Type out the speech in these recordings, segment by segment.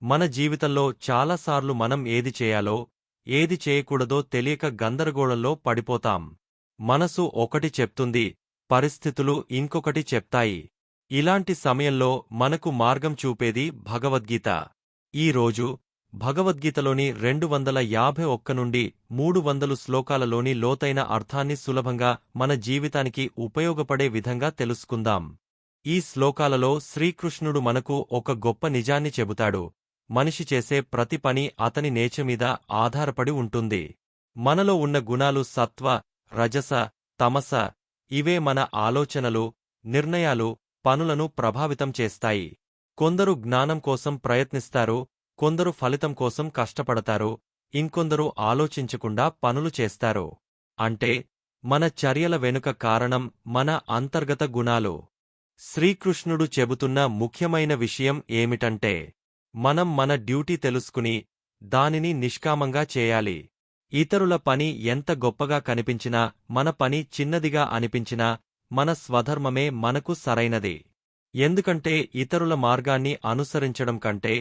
మన జీవితంలో చాలాసార్లు మనం ఏది చేయాలో, ఏది చేయకూడదో తెలియక గందరగోళంలో పడిపోతాం. మనసు ఒకటి చెప్తుంది, పరిస్థితులు ఇంకొకటి చెప్తాయి. ఇలాంటి సమయంలో మనకు మార్గం చూపేది భగవద్గీత. ఈ రోజు భగవద్గీతలోని 251 నుండి 300 శ్లోకాలలోని లోతైన అర్థాన్ని సులభంగా మన జీవితానికి ఉపయోగపడే విధంగా తెలుసుకుందాం. ఈ శ్లోకాలలో శ్రీకృష్ణుడు మనకు ఒక గొప్ప నిజాన్ని చెబుతాడు. మనిషి చేసే ప్రతి పని అతని నేచర్ ఆధారపడి ఉంటుంది. మనలో ఉన్న గుణాలు సత్వ, రజస, తమస ఇవే మన ఆలోచనలు, నిర్ణయాలు, పనులను ప్రభావితం చేస్తాయి. కొందరు జ్ఞానం కోసం ప్రయత్నిస్తారు, కొందరు ఫలితం కోసం కష్టపడతారు, ఇంకొందరు ఆలోచించకుండా పనులు చేస్తారు. అంటే మన చర్యల వెనుక కారణం మన అంతర్గత గుణాలు. శ్రీకృష్ణుడు చెబుతున్న ముఖ్యమైన విషయం ఏమిటంటే, మనం మన డ్యూటీ తెలుసుకుని దానిని నిష్కామంగా చేయాలి. ఇతరుల పని ఎంత గొప్పగా కనిపించినా, మన పని చిన్నదిగా అనిపించినా, మన స్వధర్మమే మనకు సరైనది. ఎందుకంటే ఇతరుల మార్గాన్ని అనుసరించడం కంటే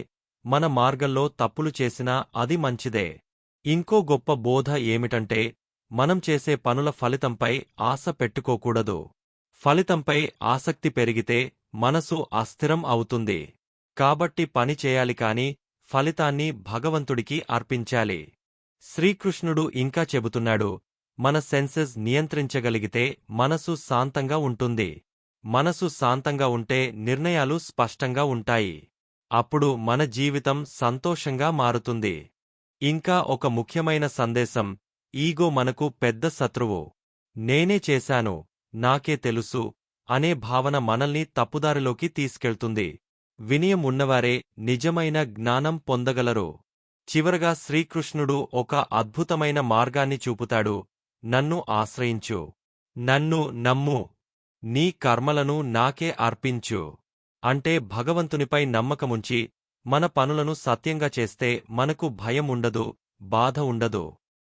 మన మార్గంలో తప్పులు చేసినా అది మంచిదే. ఇంకో గొప్ప బోధ ఏమిటంటే, మనం చేసే పనుల ఫలితంపై ఆశ పెట్టుకోకూడదు. ఫలితంపై ఆసక్తి పెరిగితే మనసు అస్థిరం అవుతుంది. కాబట్టి పని చేయాలి కాని ఫలితాన్ని భగవంతుడికి అర్పించాలి. శ్రీకృష్ణుడు ఇంకా చెబుతున్నాడు, మన సెన్సెస్ నియంత్రించగలిగితే మనసు శాంతంగా ఉంటుంది. మనసు శాంతంగా ఉంటే నిర్ణయాలు స్పష్టంగా ఉంటాయి. అప్పుడు మన జీవితం సంతోషంగా మారుతుంది. ఇంకా ఒక ముఖ్యమైన సందేశం, ఈగో మనకు పెద్ద శత్రువు. నేనే చేశాను, నాకే తెలుసు అనే భావన మనల్ని తప్పుదారిలోకి తీసుకెళ్తుంది. వినయం ఉన్నవారే నిజమైన జ్ఞానం పొందగలరు. చివరగా శ్రీకృష్ణుడు ఒక అద్భుతమైన మార్గాన్ని చూపుతాడు. నన్ను ఆశ్రయించు, నన్ను నమ్ము, నీ కర్మలను నాకే అర్పించు. అంటే భగవంతునిపై నమ్మకముంచి మన పనులను సత్యంగా చేస్తే మనకు భయం ఉండదు, బాధ ఉండదు.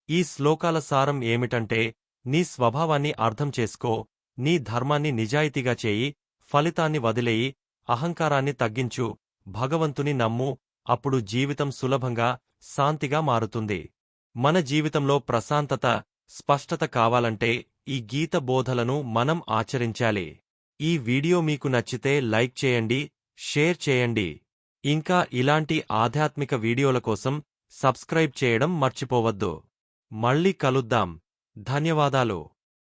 ఈ శ్లోకాల సారం ఏమిటంటే, నీ స్వభావాన్ని అర్థం చేసుకో, నీ ధర్మాన్ని నిజాయితీగా చేయి, ఫలితాన్ని వదిలేయి, అహంకారాన్ని తగ్గించు, భగవంతుని నమ్ము. అప్పుడు జీవితం సులభంగా, శాంతిగా మారుతుంది. మన జీవితంలో ప్రశాంతత, స్పష్టత కావాలంటే ఈ గీత బోధలను మనం ఆచరించాలి. ఈ వీడియో మీకు నచ్చితే లైక్ చేయండి, షేర్ చేయండి. ఇంకా ఇలాంటి ఆధ్యాత్మిక వీడియోల కోసం సబ్స్క్రైబ్ చేయడం మర్చిపోవద్దు. మళ్ళీ కలుద్దాం. ధన్యవాదాలు.